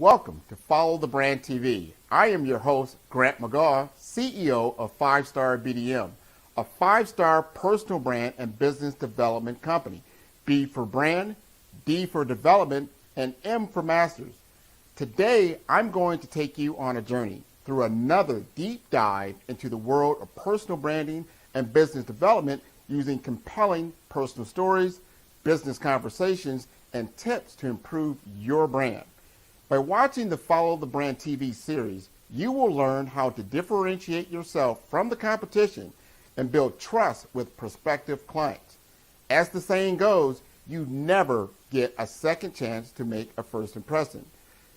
Welcome to Follow the Brand TV. I am your host, Grant McGaw, CEO of 5 Star BDM, a 5-star personal brand and business development company. B for brand, D for development, and M for masters. Today, I'm going to take you on a journey through another deep dive into the world of personal branding and business development using compelling personal stories, business conversations, and tips to improve your brand. By watching the Follow the Brand TV series, you will learn how to differentiate yourself from the competition and build trust with prospective clients. As the saying goes, you never get a second chance to make a first impression.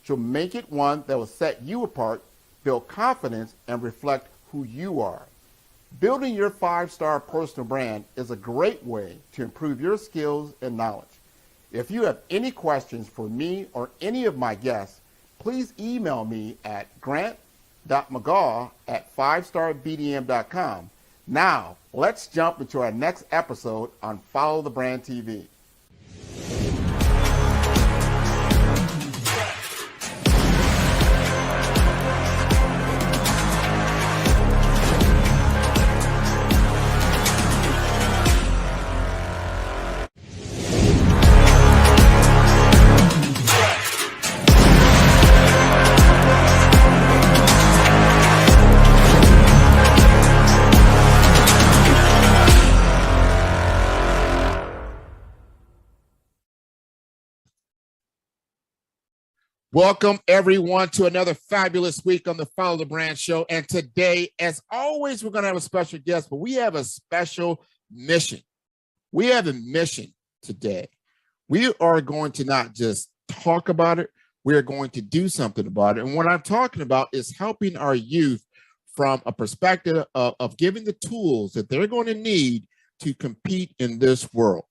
So make it one that will set you apart, build confidence, and reflect who you are. Building your 5-star personal brand is a great way to improve your skills and knowledge. If you have any questions for me or any of my guests, please email me at grant.mcgaw@5starbdm.com. Now, let's jump into our next episode on Follow the Brand TV. Welcome, everyone, to another fabulous week on the Follow the Brand Show. And today, as always, we're going to have a special guest, but we have a special mission. We have a mission today. We are going to not just talk about it, we are going to do something about it. And what I'm talking about is helping our youth from a perspective of giving the tools that they're going to need to compete in this world.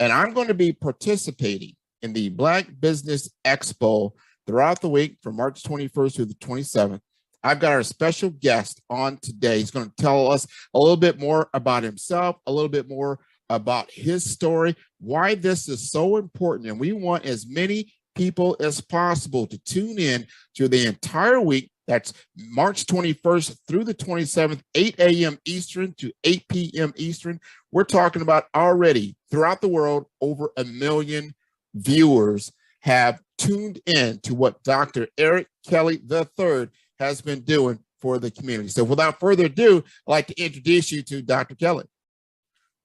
And I'm going to be participating in the Black Business Expo throughout the week from March 21st through the 27th. I've got our special guest on today. He's going to tell us a little bit more about himself, a little bit more about his story, why this is so important. And we want as many people as possible to tune in to the entire week. That's March 21st through the 27th, 8 a.m. Eastern to 8 p.m. Eastern. We're talking about already throughout the world, over 1 million viewers have tuned in to what Dr. Eric Kelly III has been doing for the community. So without further ado, I'd like to introduce you to Dr. Kelly.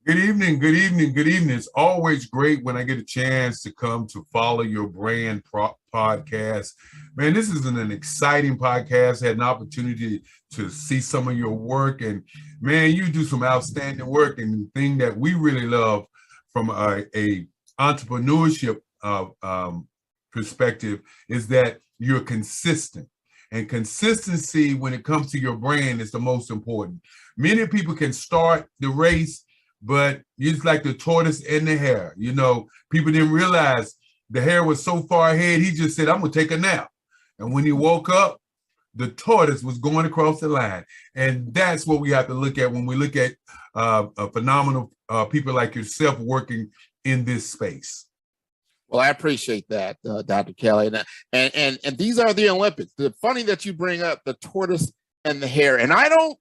Good evening, good evening, good evening. It's always great when I get a chance to come to Follow Your Brand podcast. Man, this is an exciting podcast. I had an opportunity to see some of your work, and man, you do some outstanding work. And the thing that we really love from a entrepreneurship perspective is that you're consistent, and consistency when it comes to your brand is the most important. Many people can start the race, but it's like the tortoise and the hare. You know, people didn't realize the hare was so far ahead. He just said, I'm gonna take a nap. And when he woke up, the tortoise was going across the line. And that's what we have to look at when we look at phenomenal people like yourself working in this space. Well, I appreciate that, Dr. Kelly. And these are the Olympics. The funny that you bring up the tortoise and the hare. And I don't,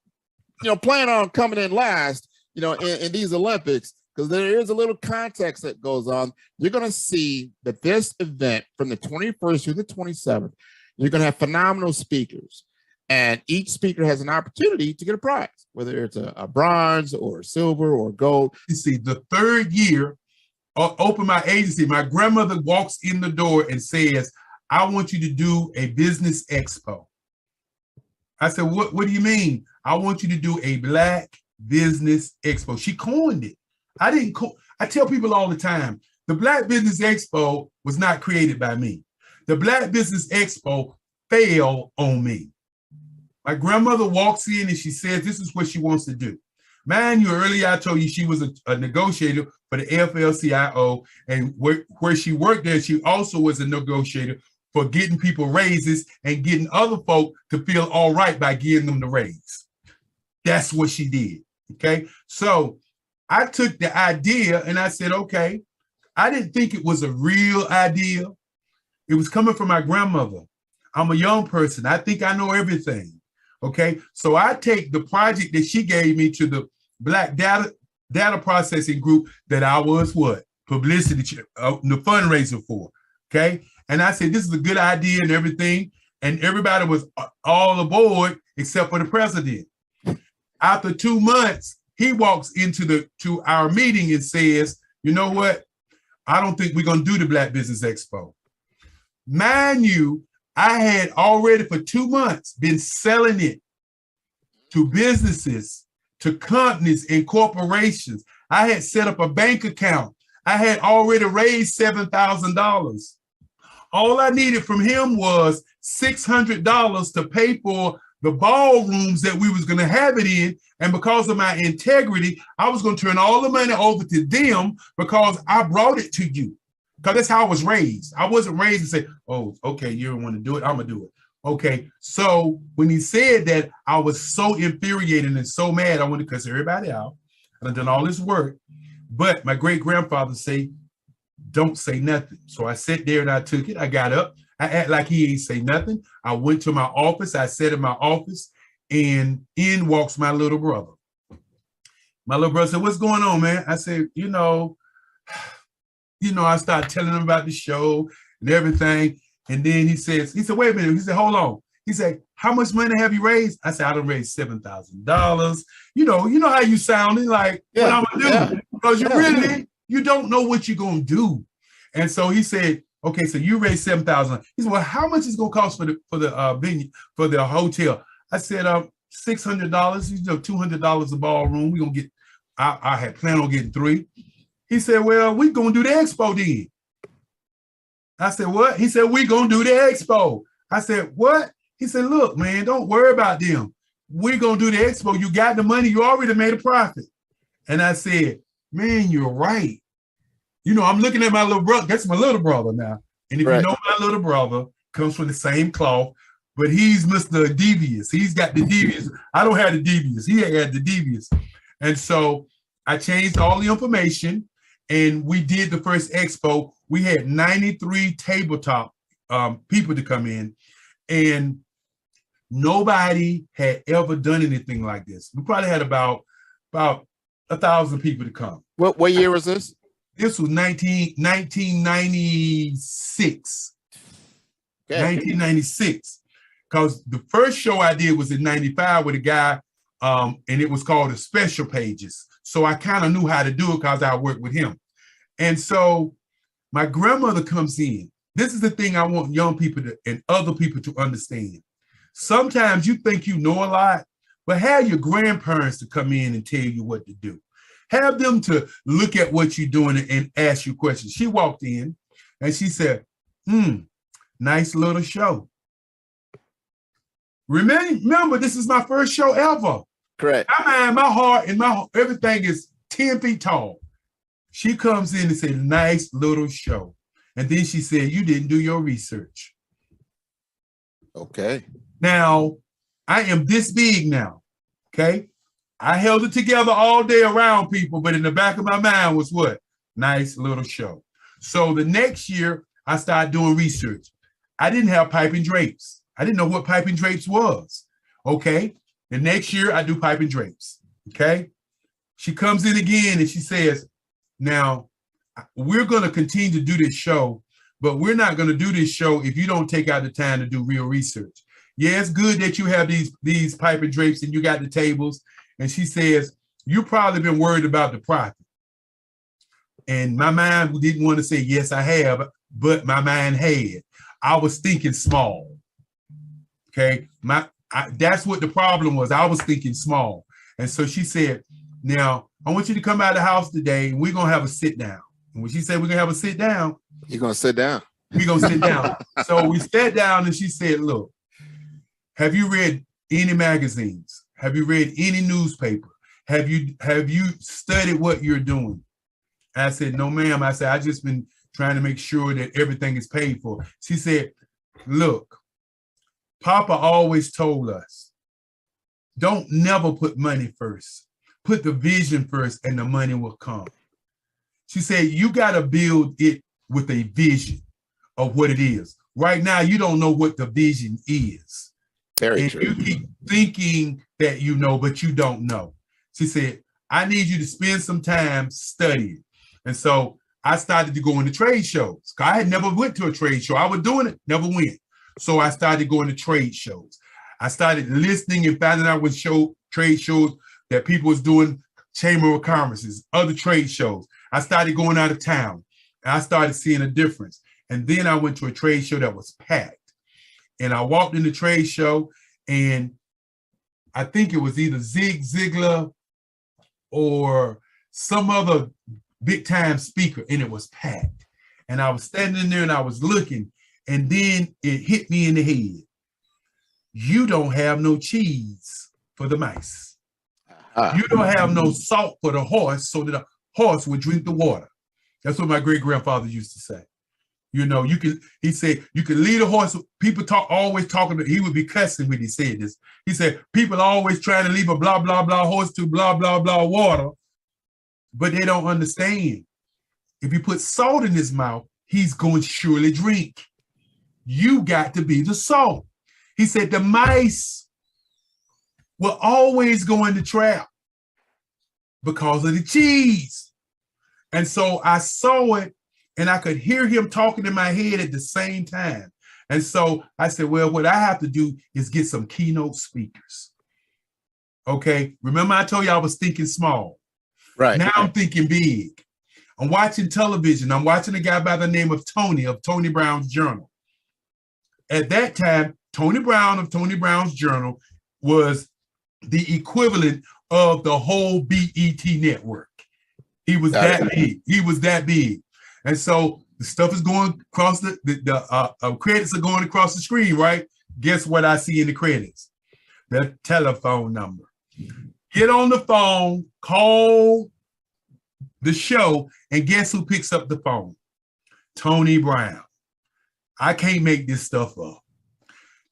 plan on coming in last, in these Olympics, because there is a little context that goes on. You're going to see that this event from the 21st through the 27th, you're going to have phenomenal speakers. And each speaker has an opportunity to get a prize, whether it's a bronze or silver or gold. You see, the third year, open my agency, my grandmother walks in the door and says, I want you to do a business expo. I said, what do you mean? I want you to do a Black Business Expo. She coined it. I tell people all the time, the Black Business Expo was not created by me. The Black Business Expo fell on me. My grandmother walks in and she says, this is what she wants to do. Mind you, earlier I told you she was a negotiator for the AFL-CIO, and where she worked there, she also was a negotiator for getting people raises and getting other folk to feel all right by giving them the raise. That's what she did, okay? So I took the idea and I said, okay, I didn't think it was a real idea. It was coming from my grandmother. I'm a young person. I think I know everything. Okay. So I take the project that she gave me to the Black data processing group that I was what? Publicity, the fundraiser for. Okay. And I said, this is a good idea and everything. And everybody was all aboard except for the president. After 2 months, he walks into our meeting and says, you know what? I don't think we're going to do the Black Business Expo. Mind you, I had already for 2 months been selling it to businesses, to companies and corporations. I had set up a bank account. I had already raised $7,000. All I needed from him was $600 to pay for the ballrooms that we was going to have it in. And because of my integrity, I was going to turn all the money over to them because I brought it to you. Because that's how I was raised. I wasn't raised to say, oh, okay, you don't want to do it, I'm going to do it. Okay, so when he said that, I was so infuriated and so mad, I wanted to cuss everybody out. I've done all this work. But my great-grandfather say, don't say nothing. So I sat there and I took it. I got up. I act like he ain't say nothing. I went to my office. I sat in my office, and in walks my little brother. My little brother said, what's going on, man? I said, I started telling him about the show and everything. And then he said, wait a minute. He said, hold on. He said, how much money have you raised? I said, I done raised $7,000. You know how you sounding like, what I'm gonna do? Because you don't know what you're gonna do. And so he said, okay, so you raised $7,000. He said, well, how much is it gonna cost for the venue, for the hotel? I said, $600, $200 a ballroom. We're gonna get, I had planned on getting 3. He said, well, we're gonna do the expo then. I said, what? He said, we're gonna do the expo. I said, what? He said, look, man, don't worry about them. We're gonna do the expo. You got the money, you already made a profit. And I said, man, you're right. I'm looking at my little brother. That's my little brother now. And if you know my little brother, comes from the same cloth, but he's Mr. Devious. He's got the devious. I don't have the devious. He had the devious. And so I changed all the information, and we did the first expo. We had 93 tabletop people to come in, and nobody had ever done anything like this. We probably had about 1,000 people to come. What year was this? This was 1996. Okay. 1996. Because the first show I did was in 95 with a guy, and it was called the Special Pages. So I kind of knew how to do it because I worked with him. And so my grandmother comes in. This is the thing I want young people and other people to understand. Sometimes you think you know a lot, but have your grandparents to come in and tell you what to do. Have them to look at what you're doing and ask you questions. She walked in and she said, nice little show. Remember, this is my first show ever. Correct. My heart and everything is 10 feet tall. She comes in and said, nice little show. And then she said, you didn't do your research. Okay. Now, I am this big now, okay? I held it together all day around people, but in the back of my mind was what? Nice little show. So the next year, I started doing research. I didn't have pipe and drapes. I didn't know what pipe and drapes was, okay? The next year, I do pipe and drapes, okay? She comes in again and she says, now, we're going to continue to do this show, but we're not going to do this show if you don't take out the time to do real research. Yeah, it's good that you have these pipe and drapes and you got the tables. And she says, you probably been worried about the profit. And my mind didn't want to say, yes, I have, but my mind had. I was thinking small, okay? That's what the problem was. I was thinking small. And so she said, now, I want you to come out of the house today and we're going to have a sit down. And when she said we're going to have a sit down. You're going to sit down. We're going to sit down. So we sat down and she said, look, have you read any magazines? Have you read any newspaper? Have you studied what you're doing? I said, no, ma'am. I said, I just been trying to make sure that everything is paid for. She said, look, Papa always told us, don't never put money first. Put the vision first and the money will come. She said, you got to build it with a vision of what it is. right now you don't know what the vision is. Very and true. You keep thinking that you know, but you don't know. She said, I need you to spend some time studying. And so I started to go into trade shows. I had never went to a trade show. I was doing it, never went. So I started going to trade shows. I started listening and finding out what trade shows that people was doing, Chamber of Commerce's, other trade shows. I started going out of town and I started seeing a difference. And then I went to a trade show that was packed. And I walked in the trade show and I think it was either Zig Ziglar or some other big time speaker, and it was packed. And I was standing there and I was looking, and then it hit me in the head. You don't have no cheese for the mice. You don't have no salt for the horse so that a horse would drink the water. That's what my great grandfather used to say. You know, he said, you can lead a horse. People always talking, he would be cussing when he said this. He said, people always trying to leave a blah, blah, blah horse to blah, blah, blah water, but they don't understand. If you put salt in his mouth, he's going to surely drink. You got to be the salt. He said, the mice will always go in the trap because of the cheese. And so I saw it, and I could hear him talking in my head at the same time. And so I said, well, what I have to do is get some keynote speakers. Okay. Remember I told you I was thinking small. Right. Now I'm thinking big. I'm watching television. I'm watching a guy by the name of Tony Brown's Journal. At that time, Tony Brown of Tony Brown's Journal was the equivalent of the whole BET network. He was that big. He was that big. And so the stuff is going across the credits are going across the screen, right? Guess what I see in the credits? The telephone number. Get on the phone, call the show, and guess who picks up the phone? Tony Brown. I can't make this stuff up.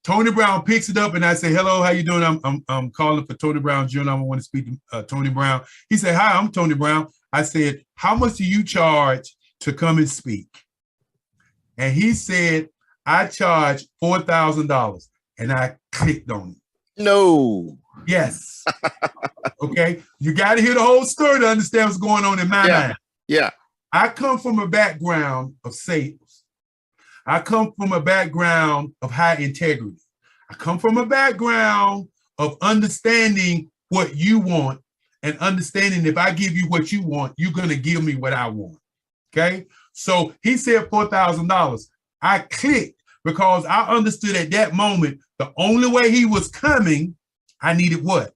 Tony Brown picks it up, and I say, hello, how you doing? I'm calling for Tony Brown Jr. I want to speak to Tony Brown. He said, hi, I'm Tony Brown. I said, how much do you charge to come and speak? And he said, I charge $4,000. And I clicked on it. No. Yes. Okay. You got to hear the whole story to understand what's going on in my mind. Yeah. I come from a background of sales. I come from a background of high integrity. I come from a background of understanding what you want and understanding if I give you what you want, you're going to give me what I want. Okay. So he said $4,000. I clicked because I understood at that moment, the only way he was coming, I needed what?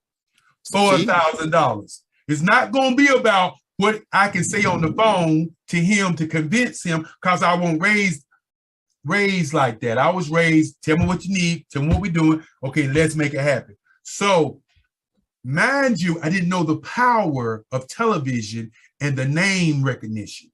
$4,000. It's not going to be about what I can say on the phone to him to convince him, because I won't raised like that. I was raised, tell me what you need, tell me what we're doing. Okay, let's make it happen. So mind you, I didn't know the power of television and the name recognition.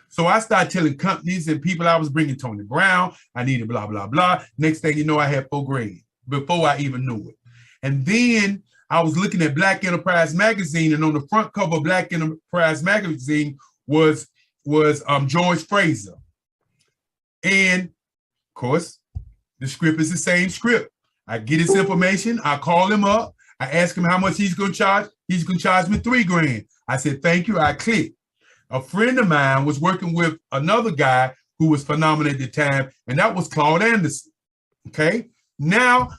So I started telling companies and people I was bringing Tony Brown, I needed blah, blah, blah. Next thing you know, I had 4 grand before I even knew it. And then I was looking at Black Enterprise Magazine, and on the front cover of Black Enterprise Magazine was George Fraser. And of course, the script is the same script. I get his information, I call him up, I ask him how much he's gonna charge. He's gonna charge me 3 grand. I said, thank you, I clicked. A friend of mine was working with another guy who was phenomenal at the time, and that was Claude Anderson. Okay. Now,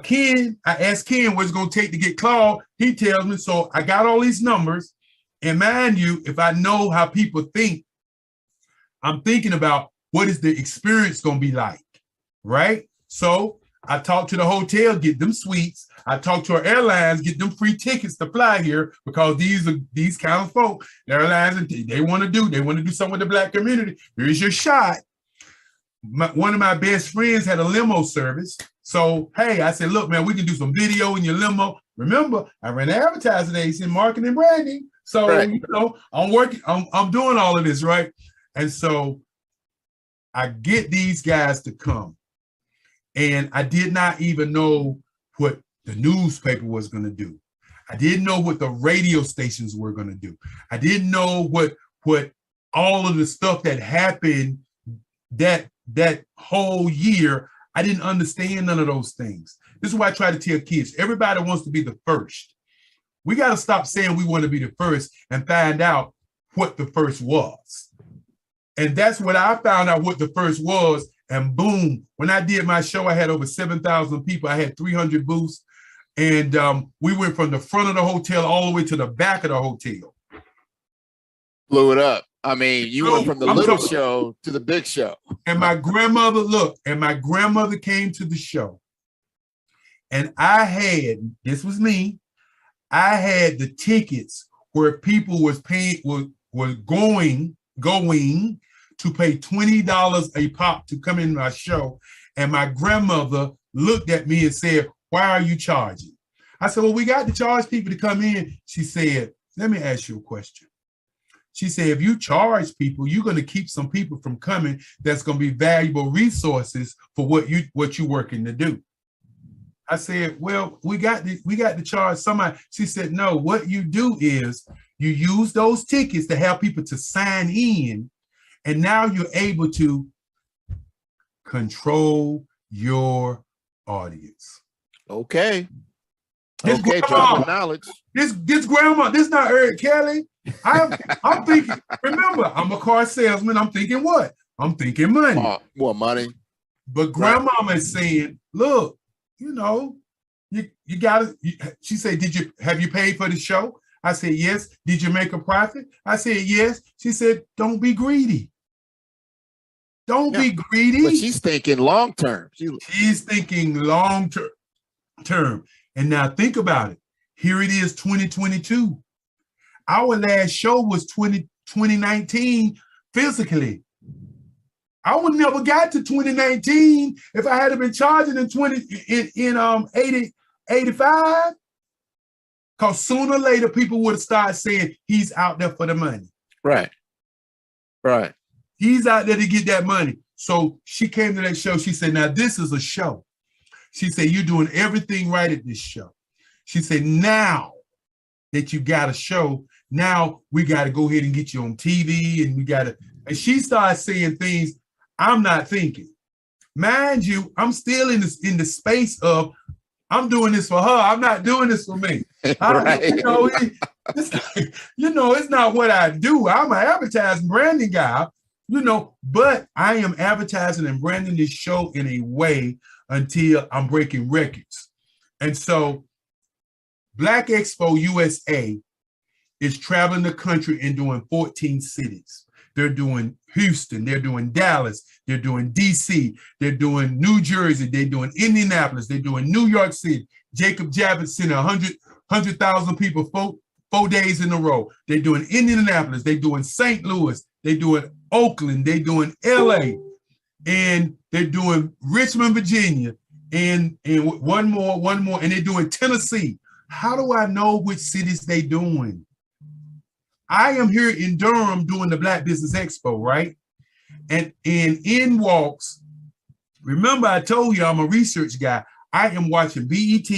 Ken, I asked Ken what it's gonna take to get Claude. He tells me, so I got all these numbers. And mind you, if I know how people think, I'm thinking about what is the experience gonna be like, right? So I talked to the hotel, get them suites. I talked to our airlines, get them free tickets to fly here, because these kind of folk, the airlines, they want to do something with the Black community. Here's your shot. One of my best friends had a limo service. So, hey, I said, look, man, we can do some video in your limo. Remember, I ran an advertising agency in marketing and branding. So, right. You know, I'm doing all of this, right? And so I get these guys to come. And I did not even know what the newspaper was going to do. I didn't know what the radio stations were going to do. I didn't know what all of the stuff that happened that that whole year, I didn't understand none of those things. This is why I try to tell kids, everybody wants to be the first. We got to stop saying we want to be the first and find out what the first was. And that's what I found out what the first was. And boom, when I did my show, I had over 7,000 people. I had 300 booths. And we went from the front of the hotel all the way to the back of the hotel. Blew it up. I mean, you went from the little show to the big show. And my grandmother came to the show. And I had, this was me, I had the tickets where people was paying, was going to pay $20 a pop to come in my show. And my grandmother looked at me and said, "Why are you charging?" I said, "Well, we got to charge people to come in." She said, "Let me ask you a question." She said, "If you charge people, you're going to keep some people from coming that's going to be valuable resources for what you're working to do." I said, "Well, we got to charge somebody." She said, "No, what you do is you use those tickets to have people to sign in, and now you're able to control your audience." Okay. This okay, grandma, dropping knowledge. This grandma, this not Eric Kelly. I'm thinking, remember, I'm a car salesman. I'm thinking what? I'm thinking money. More money. But grandmama is saying, "Look, you know, you gotta," she said, have you paid for the show?" I said, "Yes." "Did you make a profit?" I said, "Yes." She said, "Don't be greedy. Don't be greedy." But she's thinking long term. She's thinking long term. And now think about it. Here it is, 2022. Our last show was 2019 physically. I would never got to 2019 if I had been charging in 85. Because sooner or later, people would have started saying he's out there for the money. Right. Right. He's out there to get that money. So she came to that show. She said, "Now this is a show." She said, "You're doing everything right at this show." She said, "Now that you got a show, now we got to go ahead and get you on TV, and we got to," and she started saying things I'm not thinking. Mind you, I'm still in the space of I'm doing this for her. I'm not doing this for me. Right. It's not what I do. I'm an advertising branding guy, but I am advertising and branding this show in a way until I'm breaking records. And so Black Expo USA is traveling the country and doing 14 cities. They're doing Houston, they're doing Dallas, they're doing DC, they're doing New Jersey, they're doing Indianapolis, they're doing New York City, Jacob Javits Center, 100,000 people 4 days in a row. They're doing Indianapolis, they're doing St. Louis, they're doing Oakland, they're doing LA, and they're doing Richmond, Virginia, and one more, and they're doing Tennessee. How do I know which cities they doing? I am here in Durham doing the Black Business Expo, right? And in walks, remember I told you I'm a research guy. I am watching BET,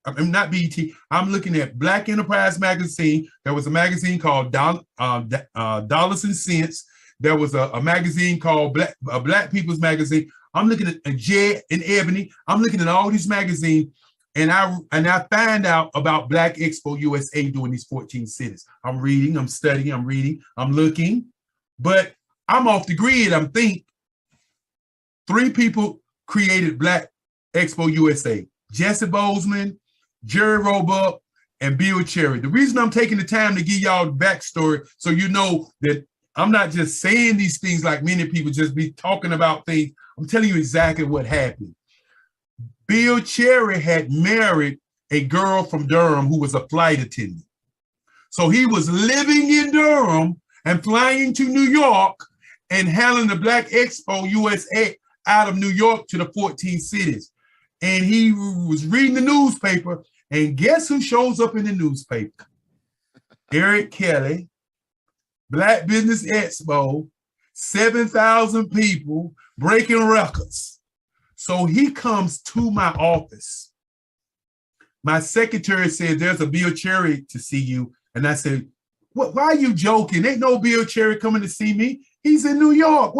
I'm not BET, I'm looking at Black Enterprise Magazine. There was a magazine called Dollars and Cents. There was a magazine called Black People's Magazine. I'm looking at Jed and Ebony. I'm looking at all these magazines, and I find out about Black Expo USA doing these 14 cities. I'm reading, I'm studying, I'm reading, I'm looking, but I'm off the grid. I'm thinking 3 people created Black Expo USA: Jesse Bozeman, Jerry Roebuck, and Bill Cherry. The reason I'm taking the time to give y'all the backstory, so you know that I'm not just saying these things like many people just be talking about things. I'm telling you exactly what happened. Bill Cherry had married a girl from Durham who was a flight attendant. So he was living in Durham and flying to New York and handling the Black Expo USA out of New York to the 14 cities. And he was reading the newspaper, and guess who shows up in the newspaper? Eric Kelly, Black Business Expo, 7,000 people breaking records. So he comes to my office. My secretary said, "There's a Bill Cherry to see you." And I said, why are you joking? Ain't no Bill Cherry coming to see me. He's in New York.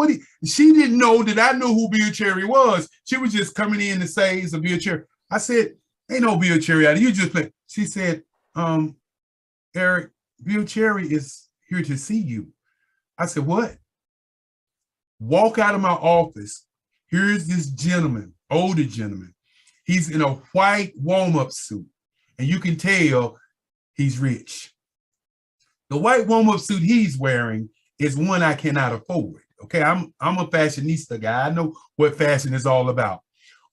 She didn't know that I knew who Bill Cherry was. She was just coming in to say it's a Bill Cherry. I said, ain't no Bill Cherry out. You just play. She said, Eric, Bill Cherry is here to see you. I said, what? Walk out of my office. Here's this gentleman, older gentleman. He's in a white warm-up suit, and you can tell he's rich. The white warm-up suit he's wearing is one I cannot afford. Okay, I'm a fashionista guy. I know what fashion is all about.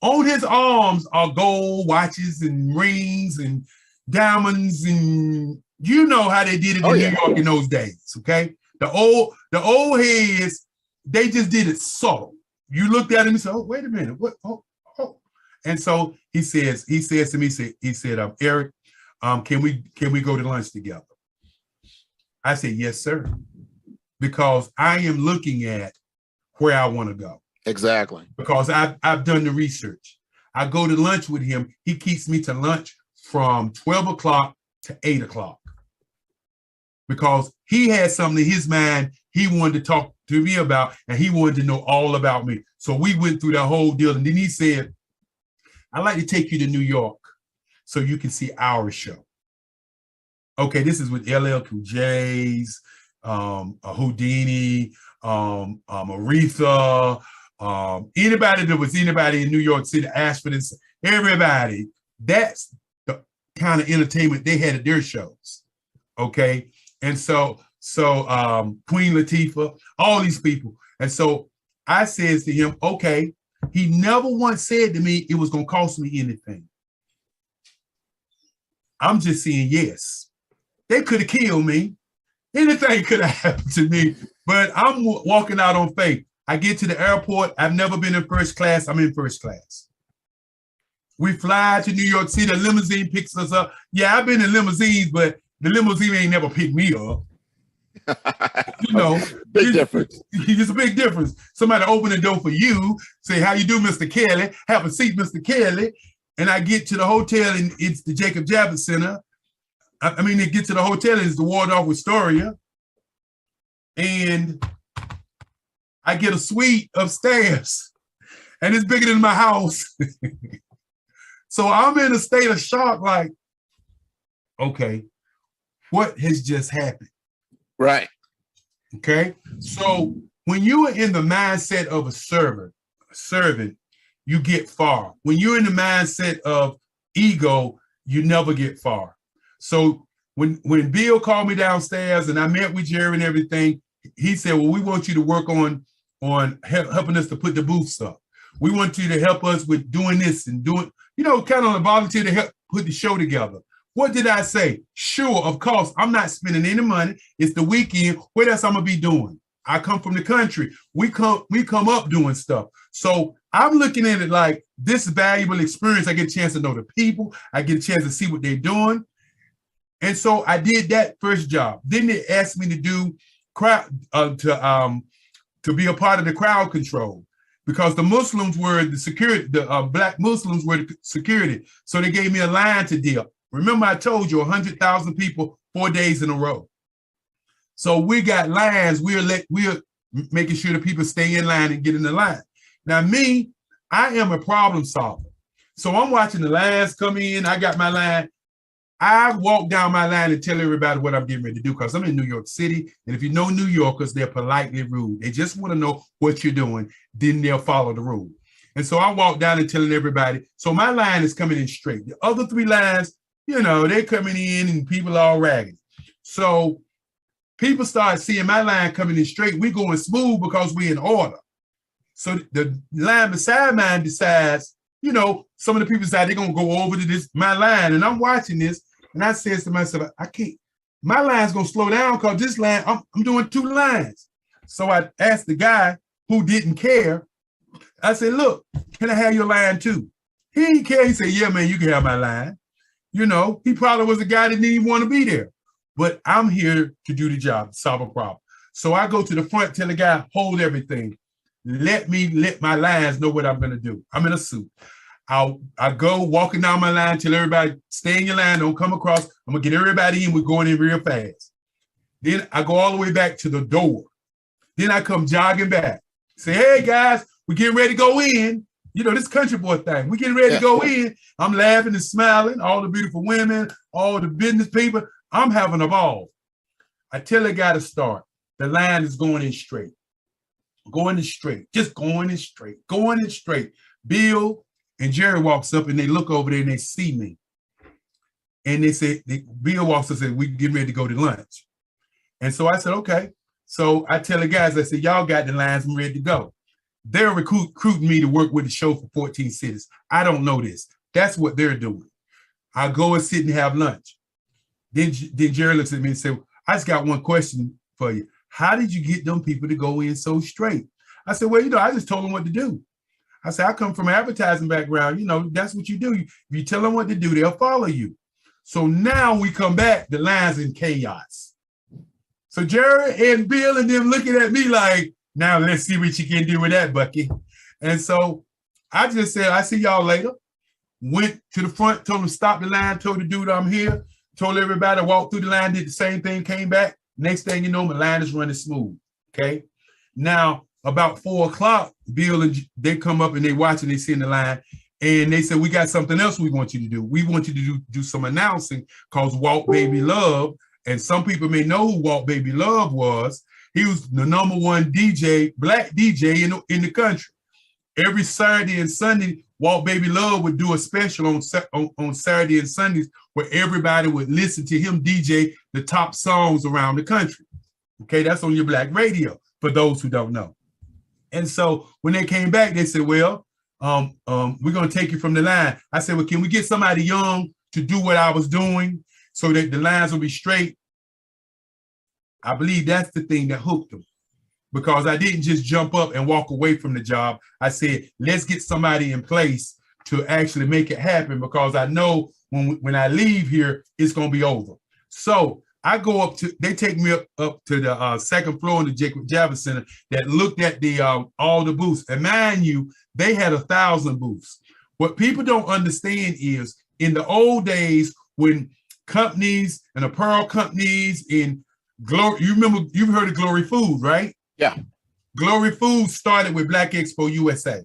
On his arms are gold watches and rings and diamonds, and you know how they did it in New York in those days. Okay, the old heads, they just did it subtle. You looked at him and said, "Oh, wait a minute, what? Oh." And so he says to me, he said, Eric, can we go to lunch together? I said, yes, sir, because I am looking at where I want to go. Exactly. Because I've done the research. I go to lunch with him. He keeps me to lunch from 12 o'clock to 8 o'clock because he had something in his mind he wanted to talk to me about, and he wanted to know all about me. So we went through that whole deal. And then he said, I'd like to take you to New York so you can see our show. Okay, this is with LL Cool J's, Houdini, Aretha, anybody that was anybody in New York City, Ashford, everybody. That's the kind of entertainment they had at their shows. Okay, and so Queen Latifah, all these people. And so I says to him, okay, he never once said to me it was going to cost me anything. I'm just saying yes. They could have killed me. Anything could have happened to me, but I'm walking out on faith. I get to the airport. I've never been in first class. I'm in first class. We fly to New York City. The limousine picks us up. Yeah, I've been in limousines, but the limousine ain't never picked me up. You know, big difference. It's a big difference. Somebody open the door for you, say, how you do, Mr. Kelly? Have a seat, Mr. Kelly. And I get to the hotel, and it's the Jacob Javits Center. I mean, they get to the hotel, and it's the Waldorf Astoria. And I get a suite upstairs, and it's bigger than my house. So I'm in a state of shock, like, okay, what has just happened? Right. Okay. So when you are in the mindset of a servant, you get far. When you're in the mindset of ego, you never get far. So when Bill called me downstairs and I met with Jerry and everything, he said, well, we want you to work on helping us to put the booths up. We want you to help us with doing this and doing, kind of a volunteer to help put the show together. What did I say? Sure, of course, I'm not spending any money. It's the weekend. What else I'm gonna be doing? I come from the country. We come up doing stuff. So I'm looking at it like this valuable experience. I get a chance to know the people. I get a chance to see what they're doing. And so I did that first job. Then they asked me to do to be a part of the crowd control because the Muslims were the security, the Black Muslims were the security. So they gave me a line to deal. Remember, I told you 100,000 people 4 days in a row. So we got lines. We're making sure the people stay in line and get in the line. Now, me, I am a problem solver. So I'm watching the lines come in. I got my line. I walk down my line and tell everybody what I'm getting ready to do because I'm in New York City. And if you know New Yorkers, they're politely rude. They just want to know what you're doing. Then they'll follow the rule. And so I walk down and telling everybody. So my line is coming in straight. The other three lines, they're coming in and people are all ragged. So people start seeing my line coming in straight. We're going smooth because we're in order. So the line beside mine decides, some of the people decide they're going to go over to my line. And I'm watching this. And I says to myself, I can't, my line's going to slow down because this line, I'm doing two lines. So I asked the guy who didn't care. I said, look, can I have your line too? He didn't care. He said, yeah, man, you can have my line. He probably was a guy that didn't even want to be there. But I'm here to do the job, solve a problem. So I go to the front, tell the guy, hold everything. Let my lines know what I'm going to do. I'm in a suit. I go walking down my line, tell everybody, stay in your line, don't come across. I'm going to get everybody in. We're going in real fast. Then I go all the way back to the door. Then I come jogging back. Say, hey guys, we're getting ready to go in. You know, this country boy thing. We're getting ready to go in. I'm laughing and smiling. All the beautiful women, all the business people. I'm having a ball. I tell the guy to start. The line is going in straight. Going in straight. Just going in straight. Going in straight. Bill and Jerry walks up and they look over there and they see me. And they say, Bill walks up and said, we're getting ready to go to lunch. And so I said, okay. So I tell the guys, I said, y'all got the lines, I'm ready to go. They're recruiting me to work with the show for 14 cities. I don't know this. That's what they're doing. I go and sit and have lunch. Then Jerry looks at me and said, I just got one question for you. How did you get them people to go in so straight? I said, well, you know, I just told them what to do. I said, I come from an advertising background. You know, that's what you do. If you tell them what to do, they'll follow you. So now we come back, the line's in chaos. So Jerry and Bill and them looking at me like, now let's see what you can do with that, Bucky. And so I just said, I see y'all later. Went to the front, told them stop the line, told the dude I'm here, told everybody, walked through the line, did the same thing, came back. Next thing you know, my line is running smooth, okay? Now, about 4 o'clock, Bill and they come up and they watch and they see in the line, and they said, we got something else we want you to do. We want you to do some announcing called Walk Baby Love. And some people may know who Walk Baby Love was. He was the #1 DJ, black DJ in the country. Every Saturday and Sunday, Walk Baby Love would do a special on Saturday and Sundays where everybody would listen to him DJ the top songs around the country. Okay, that's on your black radio, for those who don't know. And so when they came back, they said, well, we're going to take you from the line. I said, well, can we get somebody young to do what I was doing so that the lines will be straight? I believe that's the thing that hooked them, because I didn't just jump up and walk away from the job. I said, let's get somebody in place to actually make it happen, because I know when I leave here, it's going to be over. So I go up to, they take me up to the second floor in the Jacob Javits Center that looked at the all the booths. And mind you, they had 1,000 booths. What people don't understand is in the old days when companies and apparel companies in Glory, you remember, you've heard of Glory Food, right? Yeah. Glory Food started with Black Expo USA.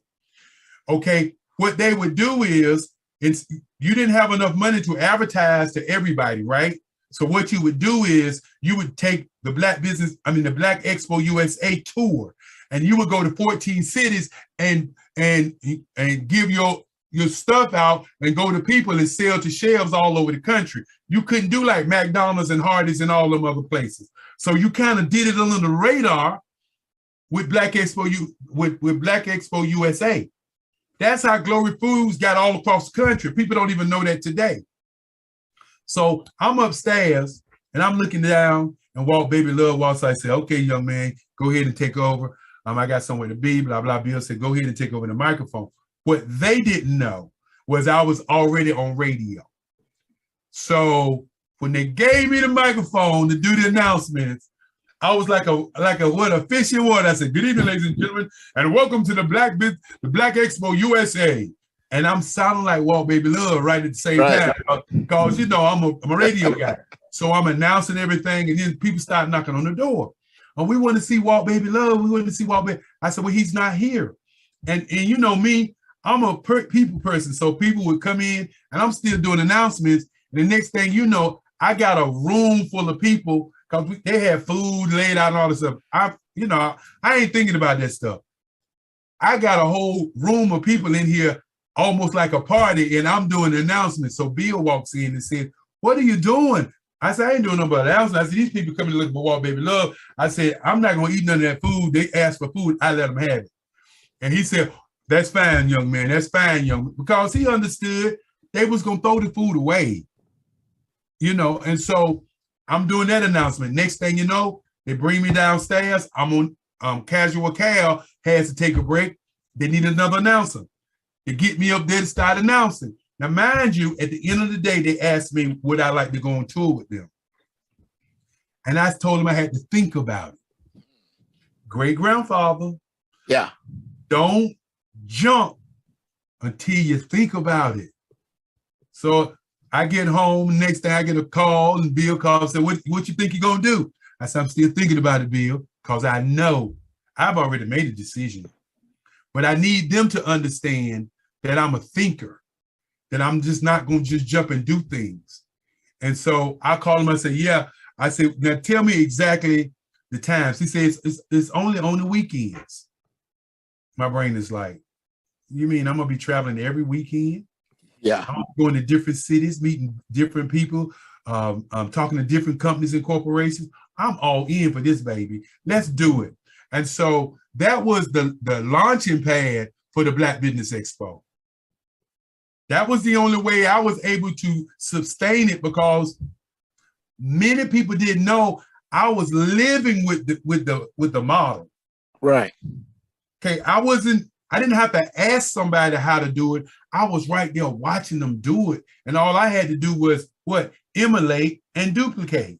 Okay, what they would do is, you didn't have enough money to advertise to everybody, right? So what you would do is you would take the Black Expo USA tour, and you would go to 14 cities and give your stuff out and go to people and sell to shelves all over the country. You couldn't do like McDonald's and Hardee's and all them other places. So you kind of did it under the radar with Black Expo with Black Expo USA. That's how Glory Foods got all across the country. People don't even know that today. So I'm upstairs and I'm looking down, and Walk Baby Love walks. I say, okay, young man, go ahead and take over. I got somewhere to be, blah, blah. Bill said, go ahead and take over the microphone. What they didn't know was I was already on radio. So when they gave me the microphone to do the announcements, I was like a fish in water. I said, good evening, ladies and gentlemen, and welcome to the Black Expo USA. And I'm sounding like Walk Baby Love right at the same time, because you know I'm a radio guy. So I'm announcing everything, and then people start knocking on the door. Oh, we want to see Walk Baby Love. We want to see Walk Baby. I said, well, he's not here. And you know me, I'm a people person. So people would come in, and I'm still doing announcements. And the next thing you know, I got a room full of people, because they had food laid out and all this stuff. I ain't thinking about that stuff. I got a whole room of people in here, almost like a party, and I'm doing the announcements. So Bill walks in and said, what are you doing? I said, I ain't doing nothing but announcements. I said, these people coming to look for Walk Baby Love. I said, I'm not going to eat none of that food. They asked for food. I let them have it. And he said, that's fine, young man. That's fine, young man. Because he understood they was going to throw the food away. You know, and so I'm doing that announcement. Next thing you know, they bring me downstairs. I'm on Casual Cal has to take a break. They need another announcer. They get me up there to start announcing. Now, mind you, at the end of the day, they asked me would I like to go on tour with them. And I told them I had to think about it. Great-grandfather, yeah, don't jump until you think about it. So I get home, next day I get a call, and Bill calls and said, what you think you're going to do? I said, I'm still thinking about it, Bill, because I know I've already made a decision. But I need them to understand that I'm a thinker, that I'm just not going to just jump and do things. And so I called him. I said, yeah. I said, now tell me exactly the times. He says, it's only on the weekends. My brain is like, you mean I'm going to be traveling every weekend? Yeah. I'm going to different cities, meeting different people, talking to different companies and corporations. I'm all in for this, baby. Let's do it. And so that was the launching pad for the Black Business Expo. That was the only way I was able to sustain it, because many people didn't know I was living with the model. Right. Okay, I didn't have to ask somebody how to do it. I was right there watching them do it. And all I had to do was what? Emulate and duplicate.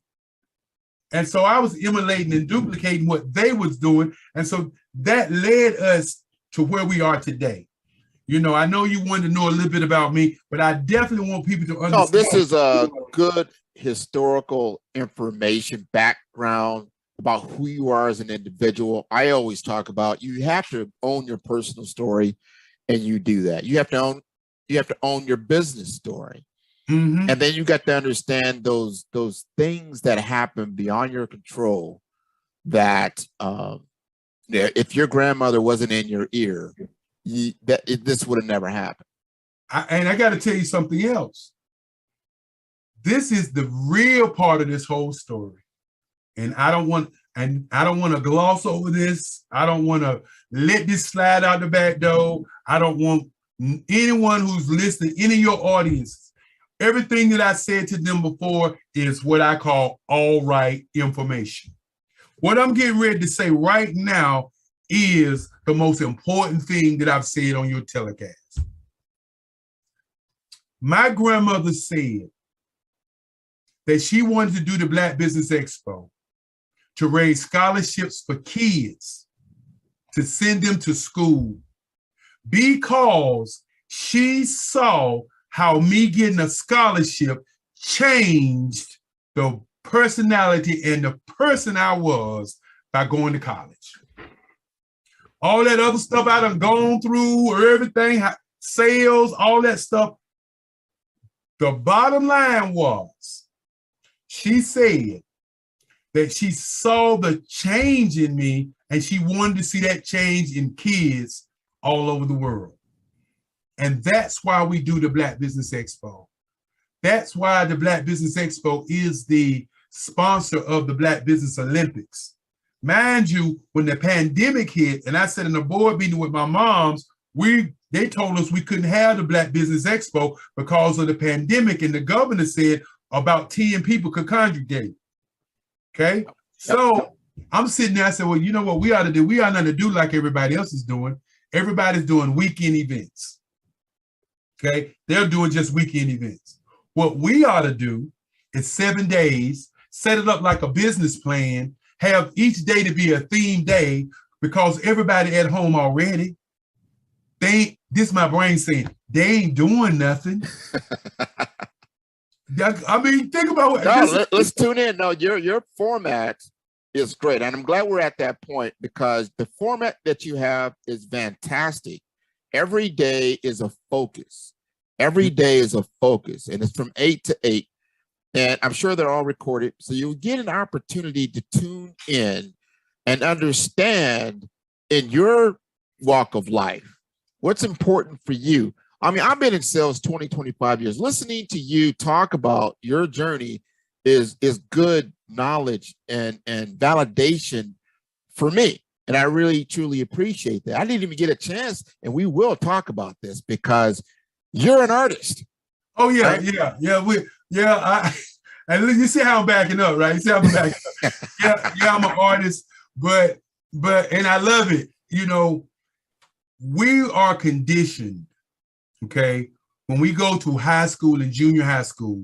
And so I was emulating and duplicating what they was doing. And so that led us to where we are today. You know, I know you wanted to know a little bit about me, but I definitely want people to understand. No, this is a good historical information background about who you are as an individual. I always talk about you have to own your personal story, and you do that. You have to own your business story. Mm-hmm. And then you got to understand those things that happen beyond your control, that if your grandmother wasn't in your ear, this would have never happened. And I got to tell you something else. This is the real part of this whole story. And I don't want to gloss over this. I don't want to let this slide out the back door. I don't want anyone who's listening, any of your audience, everything that I said to them before is what I call all right information. What I'm getting ready to say right now is the most important thing that I've said on your telecast. My grandmother said that she wanted to do the Black Business Expo to raise scholarships for kids, to send them to school, because she saw how me getting a scholarship changed the personality and the person I was by going to college. All that other stuff I done gone through, or everything, sales, all that stuff. The bottom line was, she said that she saw the change in me, and she wanted to see that change in kids all over the world. And that's why we do the Black Business Expo. That's why the Black Business Expo is the sponsor of the Black Business Olympics. Mind you, when the pandemic hit, and I sat in a board meeting with my moms, they told us we couldn't have the Black Business Expo because of the pandemic, and the governor said about 10 people could congregate. Okay, so I'm sitting there, I said, well, you know what we ought to do? We ought not to do like everybody else is doing. Everybody's doing weekend events. Okay, they're doing just weekend events. What we ought to do is 7 days, set it up like a business plan, have each day to be a theme day, because everybody at home already, this is my brain saying, they ain't doing nothing. I mean, think about it. No, let's tune in. No, your format is great. And I'm glad we're at that point, because the format that you have is fantastic. Every day is a focus. Every day is a focus, and it's from 8 to 8. And I'm sure they're all recorded. So you'll get an opportunity to tune in and understand in your walk of life what's important for you. I mean, I've been in sales 20, 25 years. Listening to you talk about your journey is good knowledge and validation for me. And I really, truly appreciate that. I didn't even get a chance, and we will talk about this, because you're an artist. Oh, yeah, right? And you see how I'm backing up, right? You see how I'm backing up. Yeah, I'm an artist, but and I love it. You know, we are conditioned, okay, when we go to high school and junior high school,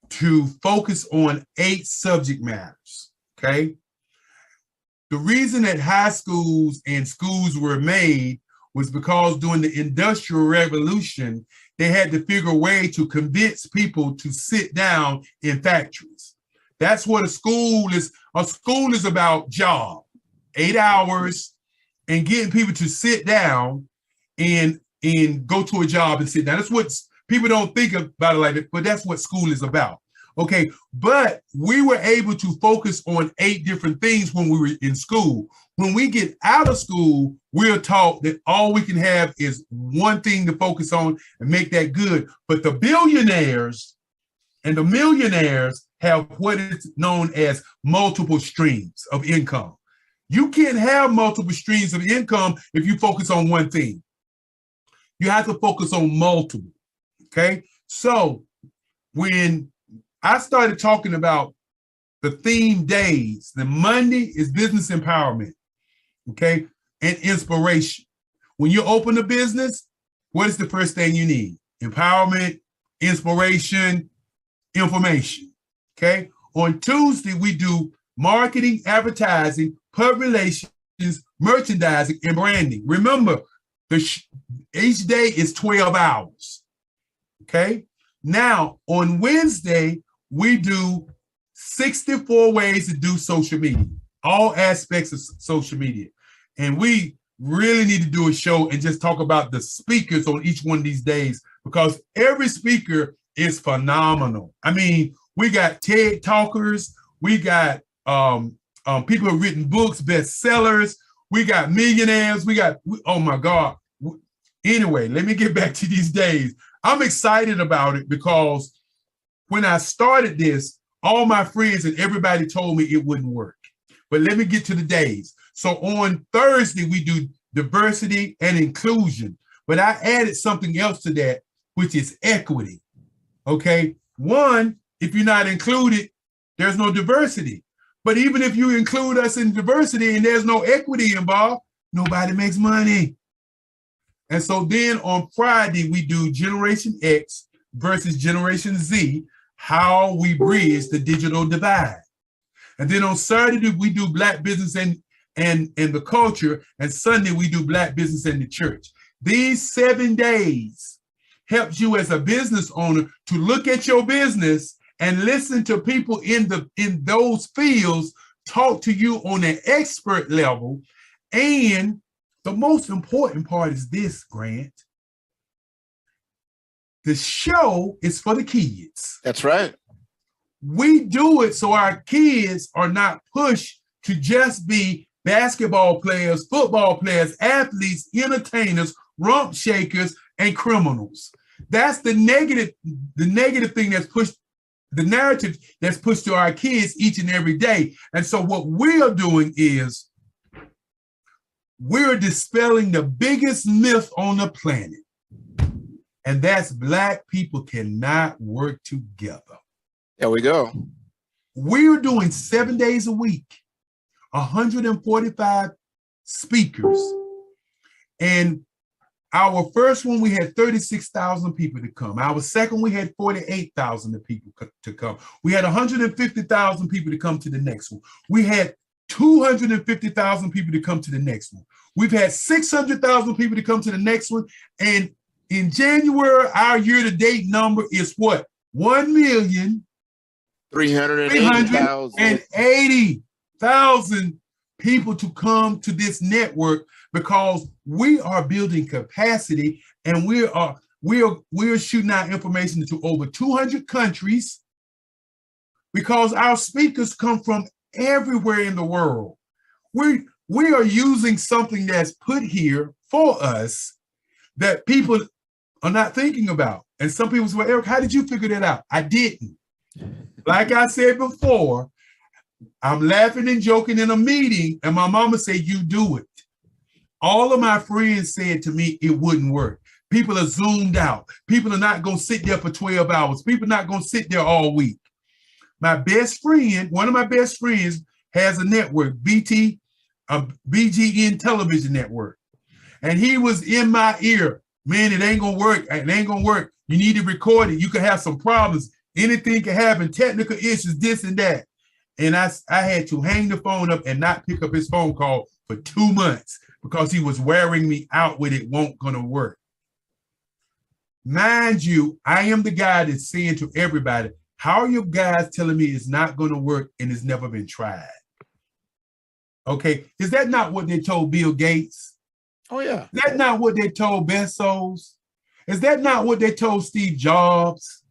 to focus on 8 subject matters, okay? The reason that high schools and schools were made was because during the Industrial Revolution, they had to figure a way to convince people to sit down in factories. That's what a school is. A school is about job, 8 hours, and getting people to sit down and go to a job and sit down. That's what people don't think about it like that, but that's what school is about. Okay, but we were able to focus on 8 different things when we were in school. When we get out of school, we're taught that all we can have is one thing to focus on and make that good. But the billionaires and the millionaires have what is known as multiple streams of income. You can't have multiple streams of income if you focus on one thing. You have to focus on multiple, okay? So when I started talking about the theme days, the Monday is business empowerment, okay, and inspiration. When you open a business, what is the first thing you need? Empowerment, inspiration, information, okay? On Tuesday, we do marketing, advertising, public relations, merchandising, and branding. Remember, each day is 12 hours, okay? Now, on Wednesday, we do 64 ways to do social media, all aspects of social media. And we really need to do a show and just talk about the speakers on each one of these days, because every speaker is phenomenal. I mean, we got TED talkers, we got people who've written books, bestsellers, we got millionaires, oh my God. Anyway, let me get back to these days. I'm excited about it because when I started this, all my friends and everybody told me it wouldn't work. But let me get to the days. So on Thursday, we do diversity and inclusion. But I added something else to that, which is equity. Okay. One, if you're not included, there's no diversity. But even if you include us in diversity and there's no equity involved, nobody makes money. And so then on Friday, we do Generation X versus Generation Z, how we bridge the digital divide. And then on Saturday, we do Black business and the culture. And Sunday, we do Black business and the church. These 7 days helps you as a business owner to look at your business and listen to people in those fields talk to you on an expert level. And the most important part is this, Grant. The show is for the kids. That's right. We do it so our kids are not pushed to just be basketball players, football players, athletes, entertainers, rump shakers, and criminals. That's the negative thing that's pushed, the narrative that's pushed to our kids each and every day. And so what we're doing is we're dispelling the biggest myth on the planet. And that's Black people cannot work together. There we go. We're doing 7 days a week, 145 speakers. And our first one, we had 36,000 people to come. Our second, we had 48,000 people to come. We had 150,000 people to come to the next one. We had 250,000 people to come to the next one. We've had 600,000 people to come to the next one. And in January, our year-to-date number is what? 1,380,000 people to come to this network, because we are building capacity and we're shooting out information into over 200 countries, because our speakers come from everywhere in the world. We are using something that's put here for us that people are not thinking about. And some people say, well, Eric, how did you figure that out? I didn't. Like I said before, I'm laughing and joking in a meeting, and my mama said, you do it. All of my friends said to me, it wouldn't work. People are zoomed out. People are not going to sit there for 12 hours. People are not going to sit there all week. My best friend, one of my best friends, has a network, BGN television network. And he was in my ear, man, it ain't going to work. It ain't going to work. You need to record it. You could have some problems. Anything can happen, technical issues, this and that. And I had to hang the phone up and not pick up his phone call for 2 months because he was wearing me out with it won't gonna work. Mind you, I am the guy that's saying to everybody, How are you guys telling me it's not going to work and it's never been tried? Okay, is that not what they told Bill Gates? Oh, yeah. Is that not what they told Bezos? Is that not what they told Steve Jobs?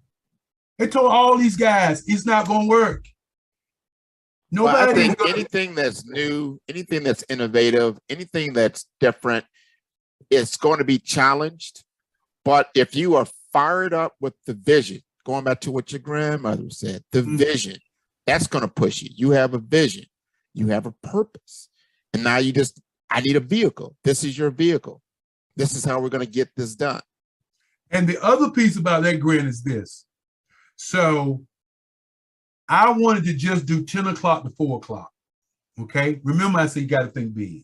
They told all these guys it's not going to work. Nobody. Well, I think anything that's new, anything that's innovative, anything that's different, it's going to be challenged. But if you are fired up with the vision, going back to what your grandmother said, the vision, that's going to push you. You have a vision. You have a purpose. And now I need a vehicle. This is your vehicle. This is how we're going to get this done. And the other piece about that, Grant, is this. So I wanted to just do 10 o'clock to 4 o'clock. Okay. Remember, I said you got to think big.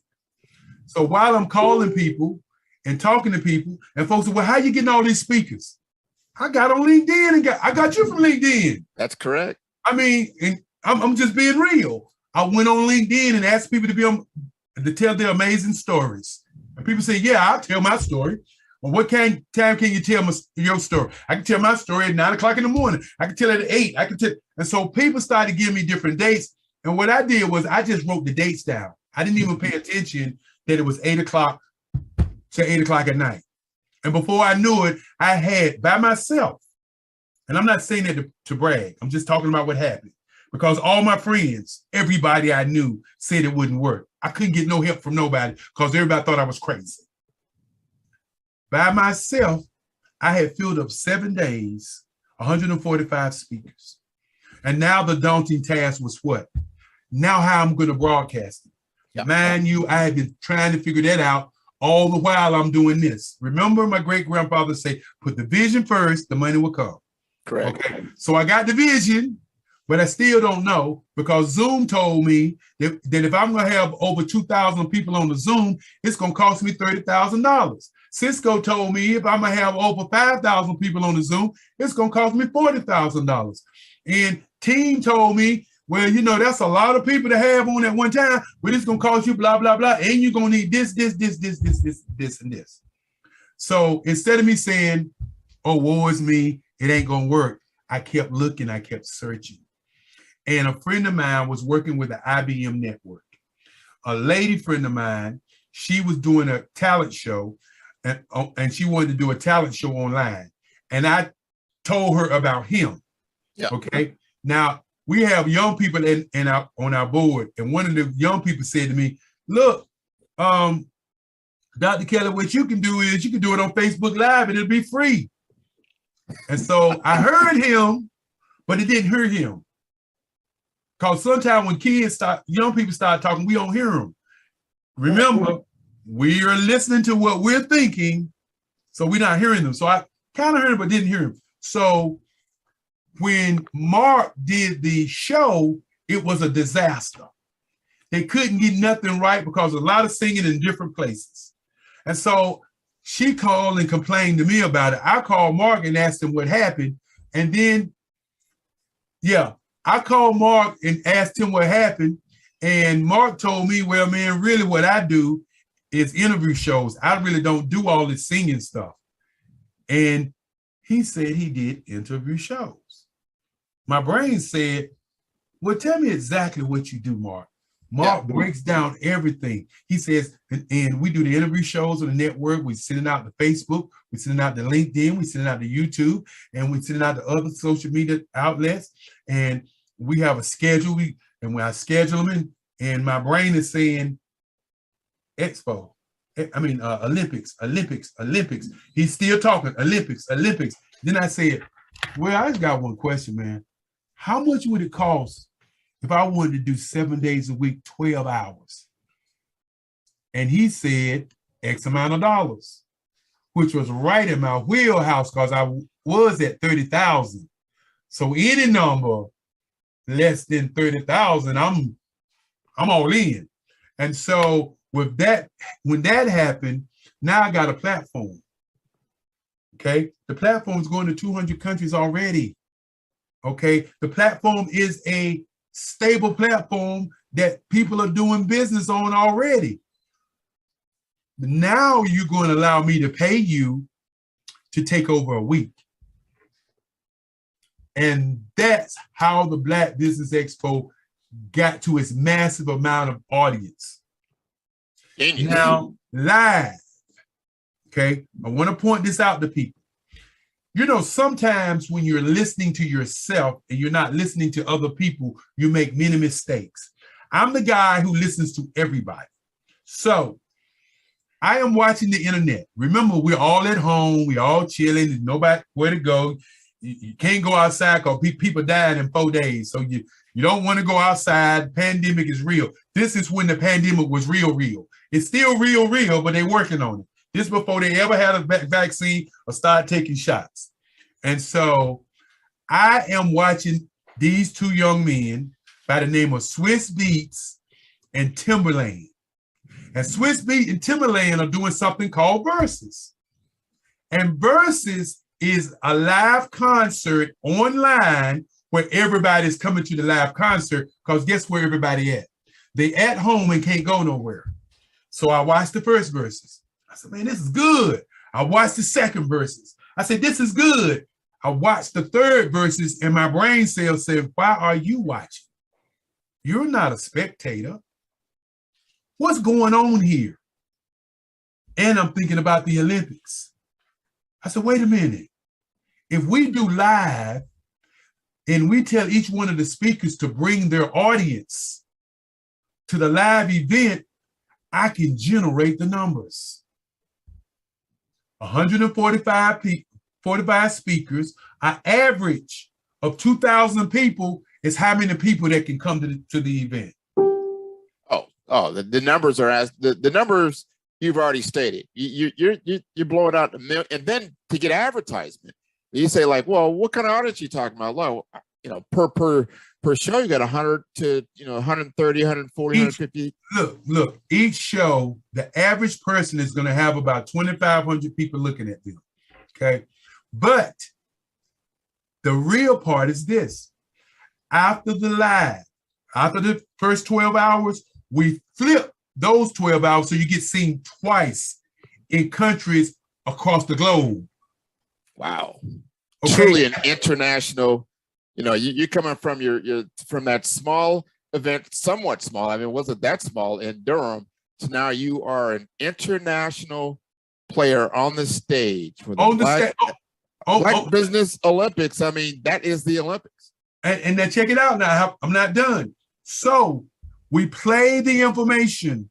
So while I'm calling people and talking to people, and folks say, well, how you getting all these speakers? I got on LinkedIn and I got you from LinkedIn. That's correct. I mean, and I'm just being real. I went on LinkedIn and asked people to tell their amazing stories. And people say, yeah, I'll tell my story. Well, what time can you tell your story? I can tell my story at 9 o'clock in the morning. I can tell it at 8. I can tell. And so people started giving me different dates. And what I did was I just wrote the dates down. I didn't even pay attention that it was 8 o'clock to 8 o'clock at night. And before I knew it, I had by myself, and I'm not saying that to brag. I'm just talking about what happened. Because all my friends, everybody I knew said it wouldn't work. I couldn't get no help from nobody because everybody thought I was crazy. By myself, I had filled up 7 days, 145 speakers. And now the daunting task was what? Now how I'm going to broadcast it. Yep. Mind you, I had been trying to figure that out all the while I'm doing this. Remember my great-grandfather say, put the vision first, the money will come. Correct. Okay. So I got the vision, but I still don't know because Zoom told me that if I'm going to have over 2,000 people on the Zoom, it's going to cost me $30,000. Cisco told me if I'm going to have over 5,000 people on the Zoom, it's going to cost me $40,000. And Team told me, well, you know, that's a lot of people to have on at one time, but it's going to cost you blah, blah, blah. And you're going to need this, and this. So instead of me saying, oh, woe is me, it ain't going to work, I kept looking, I kept searching. And a friend of mine was working with the IBM network. A lady friend of mine, she was doing a talent show and she wanted to do a talent show online. And I told her about him. Yeah. Okay. Now we have young people on our board. And one of the young people said to me, look, Dr. Kelly, what you can do is you can do it on Facebook Live and it'll be free. And so I heard him, but it didn't hear him. Because sometimes when young people start talking, we don't hear them. Remember, we are listening to what we're thinking, so we're not hearing them. So I kind of heard him, but didn't hear him. So when Mark did the show, it was a disaster. They couldn't get nothing right because a lot of singing in different places. And so she called and complained to me about it. I called Mark and asked him what happened. And then, I called Mark and asked him what happened. And Mark told me, well, man, really what I do is interview shows. I really don't do all this singing stuff. And he said he did interview shows. My brain said, well, tell me exactly what you do, Mark. Mark breaks down everything. He says, and we do the interview shows on the network. We send it out to Facebook. We send it out to LinkedIn. We send it out to YouTube. And we send it out to other social media outlets. And we have a schedule. And when I schedule them and my brain is saying Olympics. He's still talking Olympics. Then I said, well, I just got one question, man. How much would it cost if I wanted to do 7 days a week, 12 hours? And he said X amount of dollars, which was right in my wheelhouse because I was at 30,000. So any number less than 30,000, I'm all in. And so with that, when that happened, now I got a platform. Okay. The platform is going to 200 countries already. Okay. The platform is a stable platform that people are doing business on already. Now you're going to allow me to pay you to take over a week. And that's how the Black Business Expo got to its massive amount of audience. Genius. Now, live, okay? I want to point this out to people. You know, sometimes when you're listening to yourself and you're not listening to other people, you make many mistakes. I'm the guy who listens to everybody. So I am watching the internet. Remember, we're all at home. We're all chilling. There's nobody where to go. You can't go outside because people died in 4 days. So you don't want to go outside. Pandemic is real. This is when the pandemic was real. It's still real, but they're working on it. This before they ever had a vaccine or start taking shots. And so I am watching these two young men by the name of Swiss Beats and Timberland. And Swiss Beat and Timberland are doing something called Versus. And Versus is a live concert online where everybody's coming to the live concert, because guess where everybody at? They at home and can't go nowhere. So I watched the first Versus. I said, man, this is good. I watched the second Versus. I said, this is good. I watched the third Versus, and my brain cells said, why are you watching? You're not a spectator. What's going on here? And I'm thinking about the Olympics. I said, wait a minute. If we do live and we tell each one of the speakers to bring their audience to the live event, I can generate the numbers. 145 people, 45 speakers, an average of 2,000 people is how many people that can come to the event. The numbers are the numbers you've already stated. You're blowing out a million, and then to get advertisement, you say like, well, what kind of audience are you talking about? Well, per show you got 100 to 130, 140, 150. Look, each show, the average person is going to have about 2,500 people looking at them. Okay, but the real part is this: after the first 12 hours, we flip those 12 hours so you get seen twice in countries across the globe. Wow. Okay. Truly an international, you're coming from from that small event, somewhat small. I mean, it wasn't that small in Durham. So now you are an international player on the stage for the Black Business Olympics. I mean, that is the Olympics. And now check it out now. I'm not done. So we play the information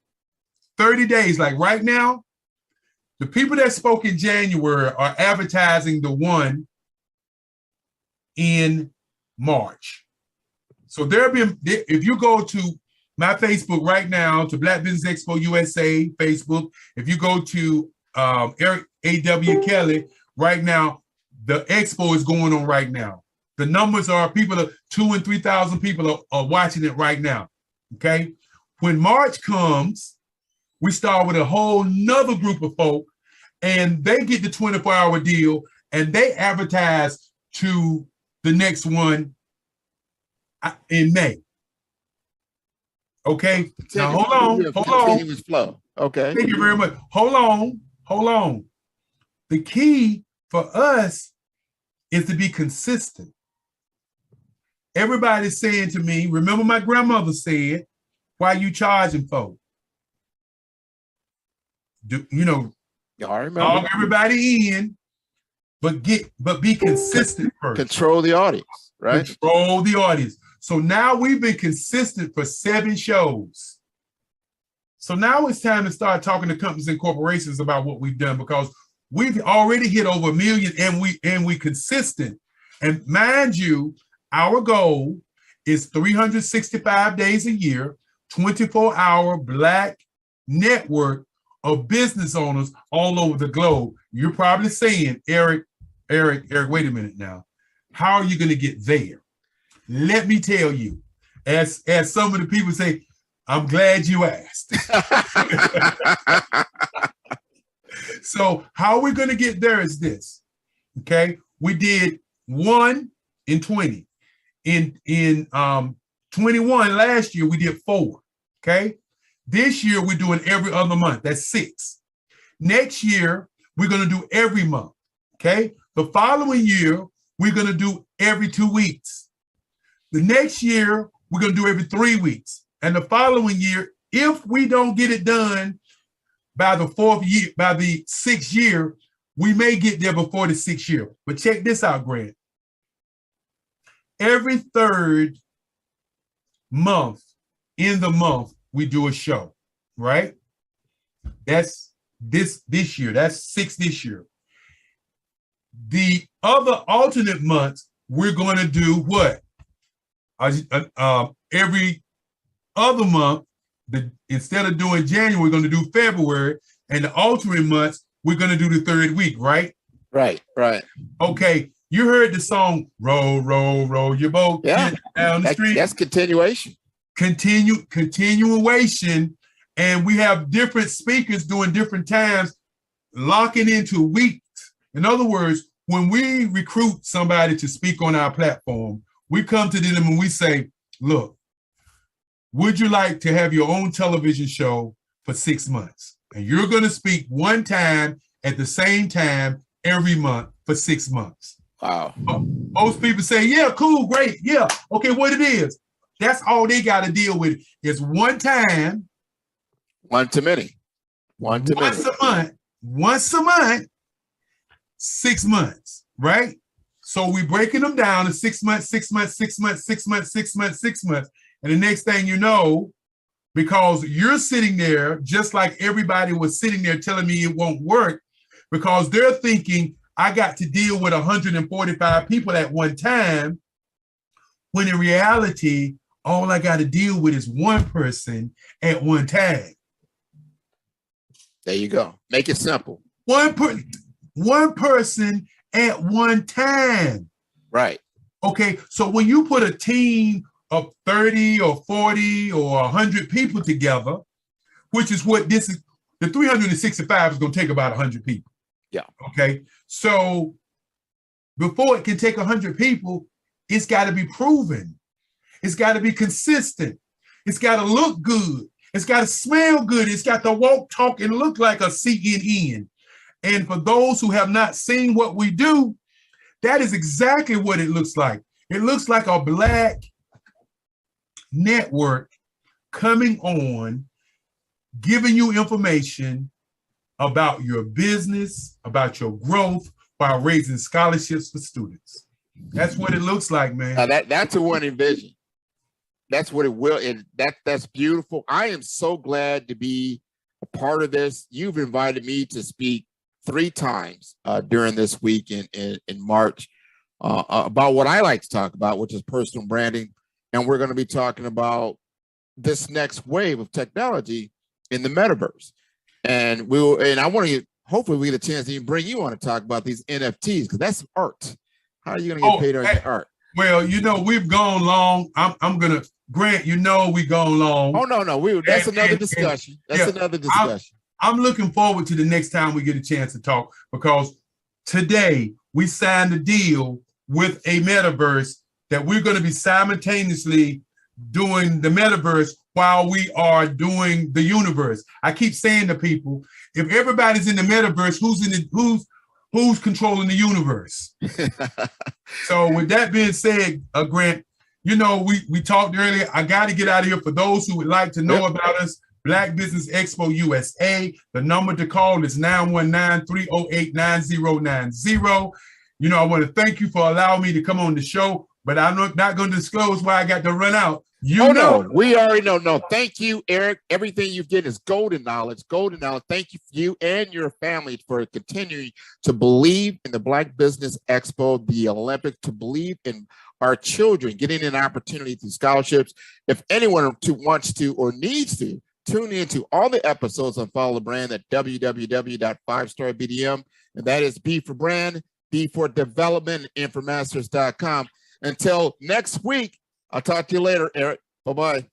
30 days. Like right now, the people that spoke in January are advertising the one in March. So if you go to my Facebook right now, to Black Business Expo USA Facebook, if you go to Eric A.W. Kelly right now, the expo is going on right now. The numbers are 2,000 and 3,000 people are watching it right now. Okay. When March comes, we start with a whole nother group of folk, and they get the 24-hour deal, and they advertise to the next one in May. Okay. Now hold on. Flow. Okay. Thank you very much. Hold on. The key for us is to be consistent. Everybody's saying to me, remember my grandmother said, why you charging for? I remember. Everybody in, but be consistent first. Control the audience, right? Control the audience. So now we've been consistent for 7 shows. So now it's time to start talking to companies and corporations about what we've done, because we've already hit over 1 million, and we consistent. And mind you, our goal is 365 days a year, 24-hour Black network of business owners all over the globe. You're probably saying, Eric, wait a minute now. How are you going to get there? Let me tell you, as some of the people say, I'm glad you asked. So how we're going to get there is this. Okay. We did 1 in 20. In 21 last year, we did 4. Okay. This year, we're doing every other month. That's 6. Next year, we're going to do every month. Okay. The following year, we're going to do every 2 weeks. The next year, we're going to do every 3 weeks. And the following year, if we don't get it done by the 4th year, by the 6th year, we may get there before the 6th year. But check this out, Grant. Every 3rd month in the month, we do a show, right? That's this year. That's 6 this year. The other alternate months, we're going to do what? Every other month, instead of doing January, we're going to do February, and the alternate months, we're going to do the 3rd week, right? Right. Okay, you heard the song "Roll, Roll, Roll Your Boat" down the street. That's continuation. Continuation, and we have different speakers doing different times, locking into weeks. In other words, when we recruit somebody to speak on our platform, we come to them and we say, look, would you like to have your own television show for 6 months? And you're going to speak one time at the same time every month for 6 months. Wow. Most people say, yeah, cool, great. Yeah. Okay, what it is. That's all they got to deal with is one time. One too many. Once a month, 6 months, right? So we breaking them down to 6 months, 6 months, 6 months, 6 months, 6 months, 6 months. And the next thing you know, because you're sitting there, just like everybody was sitting there telling me it won't work, because they're thinking, I got to deal with 145 people at one time, when in reality, all I got to deal with is one person at one time. There you go. Make it simple. One person at one time. Right. Okay, so when you put a team of 30 or 40 or 100 people together, which is what this is, the 365 is going to take about 100 people. Yeah. Okay, so before it can take 100 people, it's got to be proven. It's got to be consistent. It's got to look good. It's got to smell good. It's got to walk, talk, and look like a CNN. And for those who have not seen what we do, that is exactly what it looks like. It looks like a Black network coming on, giving you information about your business, about your growth, while raising scholarships for students. That's what it looks like, man. That's a winning vision. That's what it will. And that's beautiful. I am so glad to be a part of this. You've invited me to speak 3 times during this week in March about what I like to talk about, which is personal branding. And we're going to be talking about this next wave of technology in the metaverse. And I want to hopefully we get a chance to even bring you on to talk about these NFTs, because that's art. How are you going to get paid on your art? Well, we've gone long. I'm going to Grant, we've gone long. Oh, no. That's another discussion. Another discussion. I'm looking forward to the next time we get a chance to talk, because today we signed a deal with a metaverse that we're going to be simultaneously doing the metaverse while we are doing the universe. I keep saying to people, if everybody's in the metaverse, who's controlling the universe? So with that being said, Grant, we talked earlier. I got to get out of here. For those who would like to know about us, Black Business Expo USA. The number to call is 919-308-9090. I want to thank you for allowing me to come on the show, but I'm not going to disclose why I got to run out. No, we already know. No, thank you, Eric. Everything you've given is golden knowledge. Thank you and your family for continuing to believe in the Black Business Expo, the Olympics, to believe in our children getting an opportunity through scholarships. If anyone wants to or needs to, tune into all the episodes on Follow the Brand at www.5starbdm. And that is B for brand, B for development, and for masters.com. Until next week, I'll talk to you later, Eric. Bye-bye.